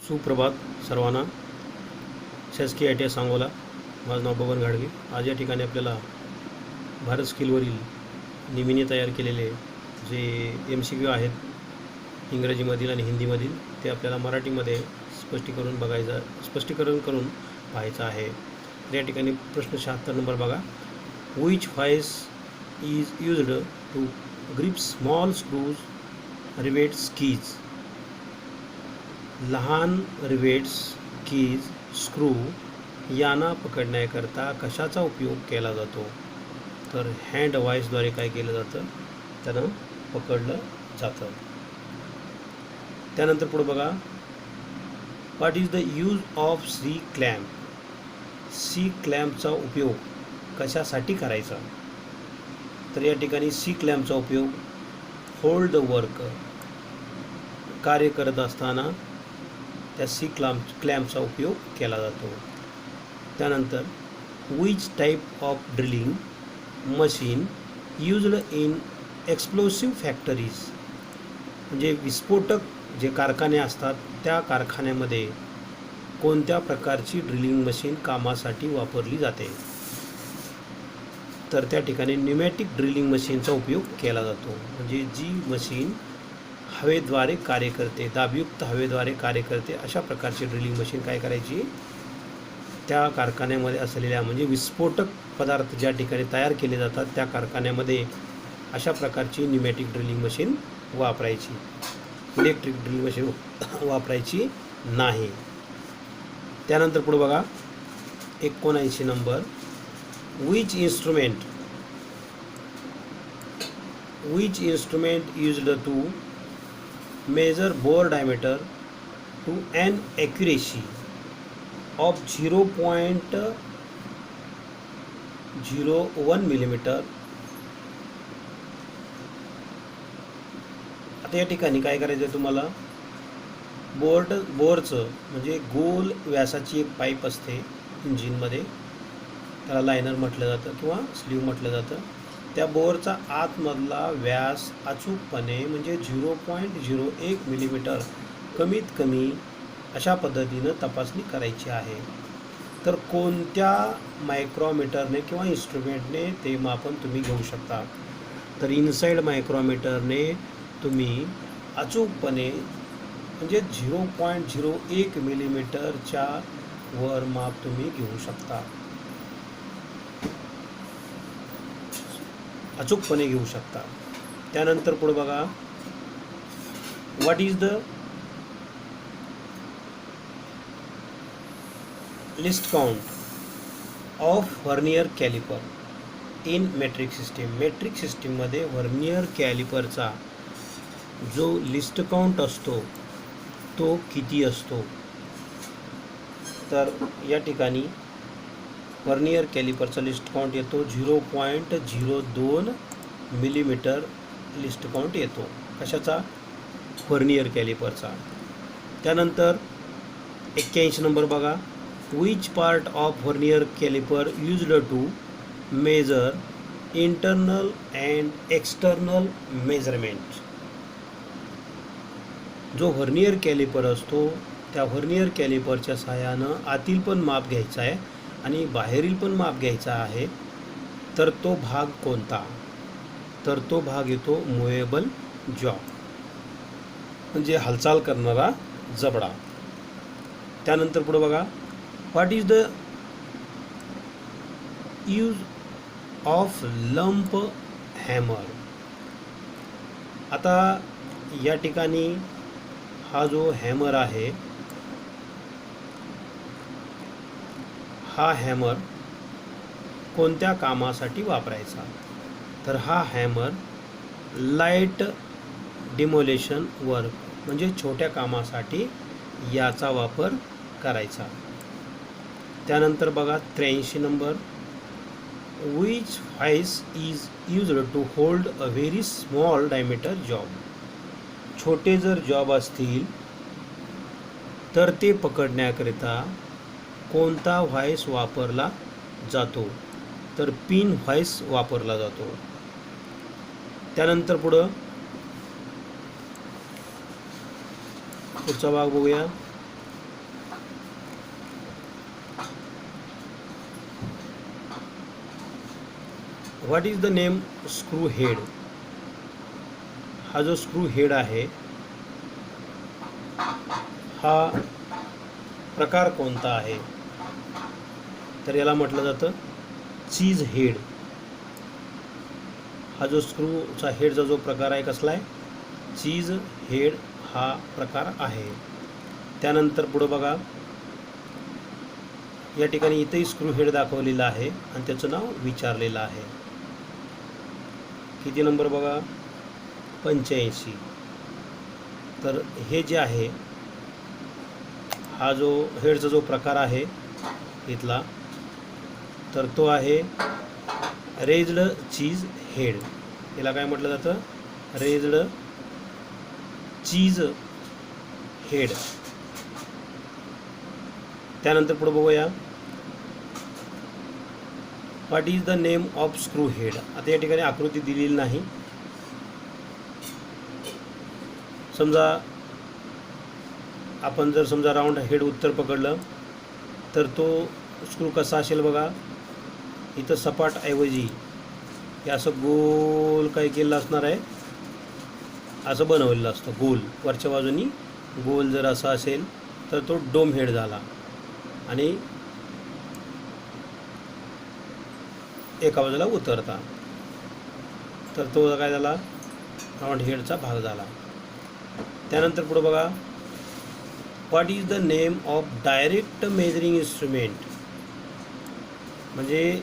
सुप्रभात सर्वांना. शासकीय ITI सांगोला. माझं नाव बबन घाडगे. आज या ठिकाणी आपल्याला भारत स्किलवरील निमीने तयार केलेले जे MCQ आहेत इंग्रजीमधील आणि हिंदीमधील ते आपल्याला मराठीमध्ये स्पष्टीकरण करून पाहायचं आहे. या ठिकाणी प्रश्न 76 नंबर बघा. Which vice is used to grip small screws rivets keys. लहान रिवेट्स कीज स्क्रू यांना पकडण्याकरता कशाचा उपयोग केला जातो. तर हँड व्हाईसद्वारे काय केलं जातं, त्यानं पकडलं जातं. त्यानंतर पुढे बघा. What is the use of C clamp. C क्लॅम्पचा उपयोग कशासाठी करायचा. तर या ठिकाणी सी क्लॅम्पचा उपयोग होल्ड द वर्क कार्य करत असताना त्या सी क्लॅम्पचा उपयोग केला जातो. त्यानंतर which type of drilling machine used in एक्सप्लोसिव्ह factories. म्हणजे विस्फोटक जे कारखाने असतात त्या कारखान्यामध्ये कोणत्या प्रकारची ड्रिलिंग मशीन कामासाठी वापरली जाते. तर त्या ठिकाणी न्यूमॅटिक ड्रिलिंग मशीनचा उपयोग केला जातो. म्हणजे जी मशीन हवेद्वारे कार्य करते, दाबयुक्त हवेद्वारे कार्य करते, अशा प्रकारची ड्रिलिंग मशीन काय करायची, त्या कारखान्यामध्ये असलेल्या म्हणजे विस्फोटक पदार्थ ज्या ठिकाणी तयार केले जातात त्या कारखान्यामध्ये अशा प्रकारची न्यूमॅटिक ड्रिलिंग मशीन वापरायची. इलेक्ट्रिक ड्रिलिंग मशीन वापरायची नाही. त्यानंतर पुढे बघा 79 नंबर. Which instrument used to measure bore diameter to an accuracy of 0.01 millimeter. आता या ठिकाणी काय करायचं आहे तुम्हाला, बोरचं म्हणजे गोल व्यासाची एक पाईप असते इंजिनमध्ये, त्याला लायनर म्हटलं जातं किंवा स्लीव म्हटलं जातं. त्या बोरचा आतमधला व्यास अचूकपणे म्हणजे 0.01 मिलीमीटर कमीत कमी अशा पद्धतीनं तपासणी करायची आहे. तर कोणत्या मायक्रोमीटरने किंवा इन्स्ट्रुमेंटने ते मापन तुम्ही घेऊ शकता. तर इनसाइड मायक्रोमीटरने तुम्ही अचूकपणे म्हणजे 0.01 मिलीमीटरच्या वर माप तुम्ही घेऊ शकता, अचूकपणे घेऊ शकता. त्यानंतर पुढे बघा. What is the least count of vernier calliper in metric system. Metric सिस्टीममध्ये व्हर्नियर कॅलिपरचा जो लिस्ट काउंट असतो तो किती असतो. तर या ठिकाणी व्हर्नियर कॅलिपरचा लिस्ट काउंट येतो 0.02 मिलीमीटर लिस्ट काउंट येतो. कशाचा, व्हर्नियर कॅलिपरचा. त्यानंतर 81 नंबर बघा. Which part of vernier calliper used to measure internal and external measurement. जो व्हर्नियर कॅलिपर असतो त्या व्हर्नियर कॅलिपरच्या सहाय्यानं आतील पण माप घ्यायचा आहे आणि बाहेरील पण माप घ्यायचा आहे. तर तो भाग कोणता. तर तो भाग येतो मुव्हेबल जॉ म्हणजे हालचाल करणारा जबडा. त्यानंतर पुढे बघा. What is the use of lump hammer. आता या ठिकाणी हा जो हॅमर आहे, हा हॅमर कोणत्या कामासाठी वापरायचा. तर हा हॅमर लाईट डिमोलेशन वर्क म्हणजे छोट्या कामासाठी याचा वापर करायचा. त्यानंतर बघा 83 नंबर. Which vice is used to hold a very small diameter job. छोटे जर जॉब असतील तर ते पकडण्याकरिता कोणता व्हाईस वापरला जातो. तर पिन व्हाईस वापरला जातो. त्यानंतर पुढचा भाग बघूया. What is the name screw head? हा जो स्क्रू हेड आहे हा प्रकार कोणता आहे? तर याला म्हटलं जातं चीज हेड. हा जो स्क्रूचा हेडचा जो प्रकार आहे कसला आहे? चीज हेड हा प्रकार आहे. त्यानंतर पुढं बघा, या ठिकाणी इथेही स्क्रू हेड दाखवलेला आहे आणि त्याचं नाव विचारलेलं आहे. किती नंबर बघा? 85. तर हे जे आहे हा जो हेडचा जो प्रकार आहे इथला, तर तो आहे रेज्ड चीज हेड. याला काय म्हटलं जातं? रेज्ड चीज हेड. त्यानंतर पुढे बघूया, what is the name of screw head? आता या ठिकाणी आकृती दिलेली नाही. समजा आपण जर समजा राऊंड हेड उत्तर पकडलं तर तो स्क्रू कसा असेल बघा. इथं सपाट ऐवजी हे असं गोल काय केलेलं असणार आहे, असं बनवलेलं असतं गोल. वरच्या बाजूनी गोल जर असा असेल तर तो डोम हेड झाला आणि एका बाजूला उतरता तर तो काय झाला? राऊंड हेडचा भाग झाला. त्यानंतर पुढे बघा, what is the name of direct measuring instrument? म्हणजे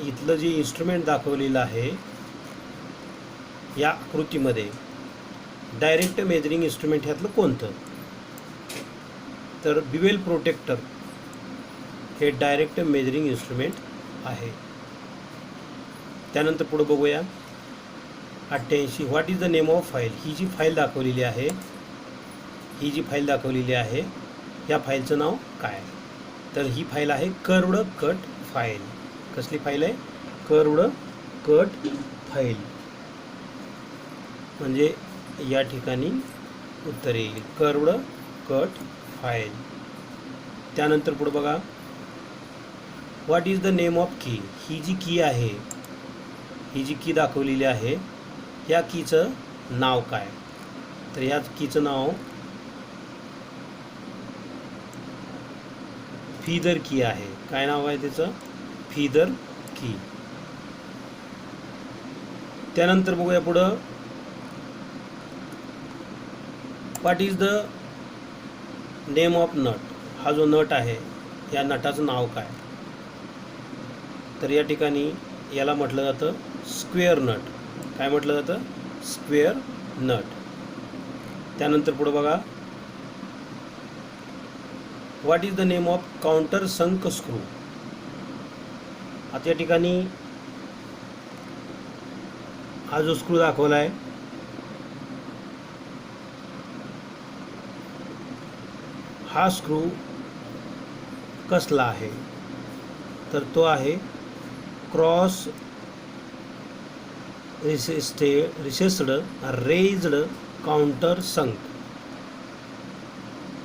इथलं जे इन्स्ट्रुमेंट दाखवलेलं आहे या आकृतीमध्ये, डायरेक्ट मेजरिंग इन्स्ट्रुमेंट ह्यातलं कोणतं? तर बिवेल प्रोटेक्टर हे डायरेक्ट मेजरिंग इन्स्ट्रुमेंट आहे. त्यानंतर पुढे बघूया 88, what is the name of file? ही जी फाईल दाखवलेली आहे, ही जी फाईल दाखवलेली आहे या फाईलचं नाव काय? तर ही फाईल आहे कर्व्ड कट फाईल. कसली फाईल आहे? Curved cut file. म्हणजे या ठिकाणी उत्तर येईल कर्व्ड कट फाईल. त्यानंतर पुढे बघा, what is the name of की? ही जी की आहे, ही जी की दाखवलेली आहे या कीचं नाव काय? तर या कीचं नाव फीदर की आहे. काय नाव आहे त्याचं? फीदर की. त्यानंतर बघूया पुढं, what is the name of nut? हा जो नट आहे या नटाचं नाव काय? तर या ठिकाणी याला म्हटलं जातं स्क्वेअर नट. काय म्हटलं जातं? Square nut. त्यानंतर पुढे बघा, what is the name of countersunk screw? आता या ठिकाणी हा जो स्क्रू दाखवला आहे हा स्क्रू कसला आहे? तर तो आहे क्रॉस रिसेस्ड रेज्ड काउंटर संक.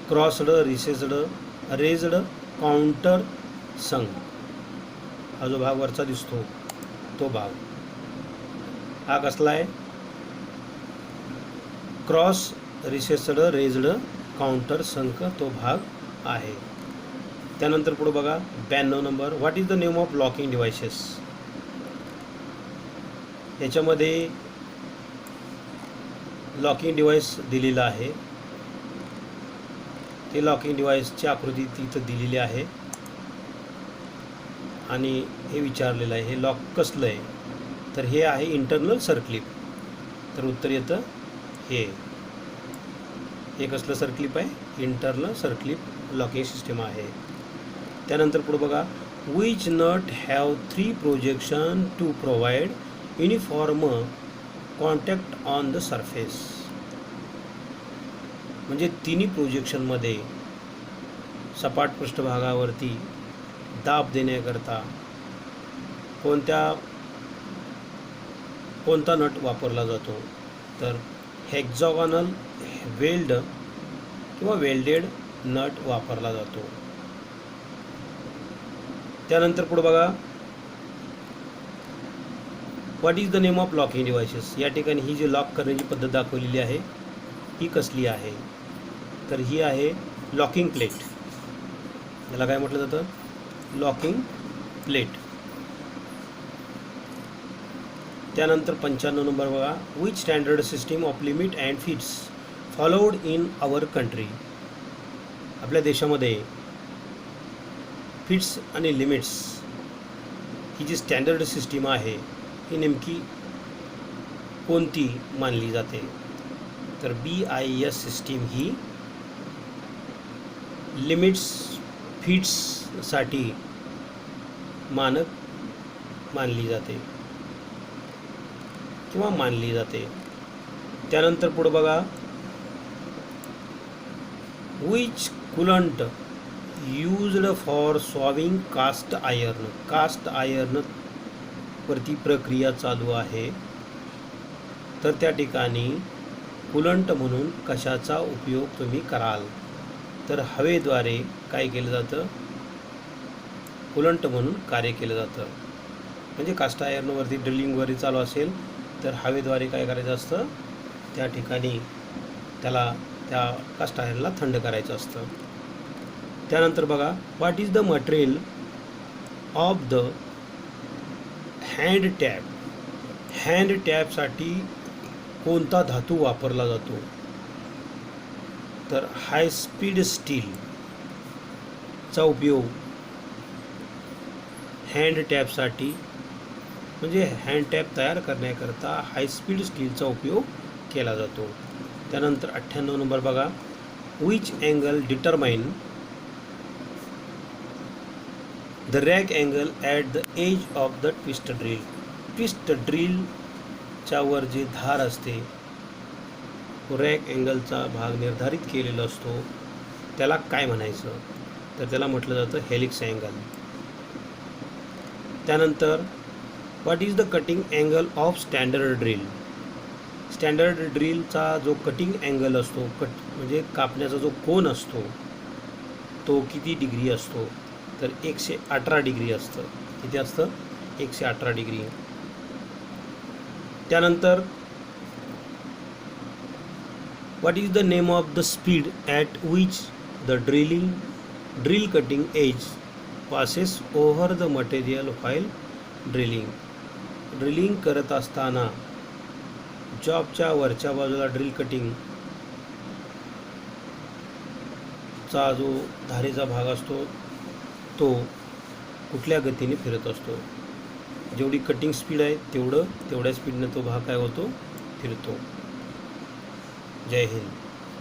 क्रॉस्ड रिसेस्ड रेज्ड काउंटर संक हा जो भाग वरचा दिसतो तो भाग हा कसला आहे? क्रॉस रिसेस्ड रेज्ड काउंटर संक तो भाग आहे. त्यानंतर पुढे बघा 92 number, what is the name of locking devices? याच्यामध्ये लॉकिंग डिव्हाइस दिलेलं आहे. ते लॉकिंग डिव्हाइसची आकृती तिथं दिलेली आहे आणि हे विचारलेलं आहे हे लॉक कसलं आहे? तर हे आहे इंटरनल सर्क्लिप. तर उत्तर येतं हे कसलं सर्क्लिप आहे? इंटरनल सर्क्लिप लॉकिंग सिस्टम आहे. त्यानंतर पुढे बघा, which nut have 3 projection to provide uniform contact on the surface? म्हणजे तिन्ही प्रोजेक्शनमध्ये सपाट पृष्ठभागावरती दाब देण्याकरता कोणता नट वापरला जातो? तर हेक्झॉगॉनल वेल्ड किंवा वेल्डेड नट वापरला जातो. त्यानंतर पुढे बघा, what is the name of locking devices? या ठिकाणी ही जी लॉक करण्याची पद्धत दाखवलेली आहे ही कसली आहे? तर ही आहे लॉकिंग प्लेट. याला काय म्हटलं जातं? Locking plate. त्यानंतर 95 नंबर बघा, which standard system of limit and fits followed in our country? आपल्या देशामध्ये फिट्स आणि लिमिट्स ही जी स्टँडर्ड सिस्टीम आहे ही नेमकी कोणती मानली जाते? तर BIS सिस्टीम ही लिमिट्स फिट्ससाठी मानक मानली जाते किंवा मानली जाते. त्यानंतर पुढे बघा, which coolant used for sawing cast iron? Cast iron वरती प्रक्रिया चालू आहे, तर त्या ठिकाणी कुलंट म्हणून कशाचा उपयोग तुम्ही कराल? तर हवेद्वारे काय केलं जातं? कुलंट म्हणून कार्य केलं जातं. म्हणजे कास्ट आयर्नवरती ड्रिलिंग वगैरे चालू असेल तर हवेद्वारे काय करायचं असतं? त्या ठिकाणी त्या कास्ट आयर्नला थंड करायचं असतं. त्यानंतर बघा, what is the material of the hand tap? Hand टॅपसाठी कोणता धातू वापरला जातो? तर हाय स्पीड स्टीलचा उपयोग हँड टॅपसाठी, म्हणजे हँड टॅप तयार करण्याकरता हाय स्पीड स्टीलचा उपयोग केला जातो. त्यानंतर 98 नंबर बघा, which angle determine the rake angle at the edge of the twist drill? Twist ड्रिलच्या वर जे धार असते तो रॅक अँगलचा भाग निर्धारित केलेला असतो, त्याला काय म्हणायचं? तर त्याला म्हटलं जातं हेलिक्स अँगल. त्यानंतर what is the cutting angle of standard drill? Standard ड्रिलचा जो कटिंग अँगल असतो, म्हणजे कापण्याचा जो कोन असतो तो किती डिग्री असतो? तर 118 डिग्री असतं. किती असतं? 118 डिग्री. त्यानंतर what is the name of the speed at which the drill cutting edge passes over the material while drilling? Drilling करत असताना जॉबच्या वरच्या बाजूला ड्रिल कटिंगचा जो धारेचा भाग असतो तो कुठल्या गतीने फिरत असतो? जेवढी कटिंग स्पीड आहे तेवढ्या स्पीडने तो भाग काय होतो? फिरतो. जय हिंद.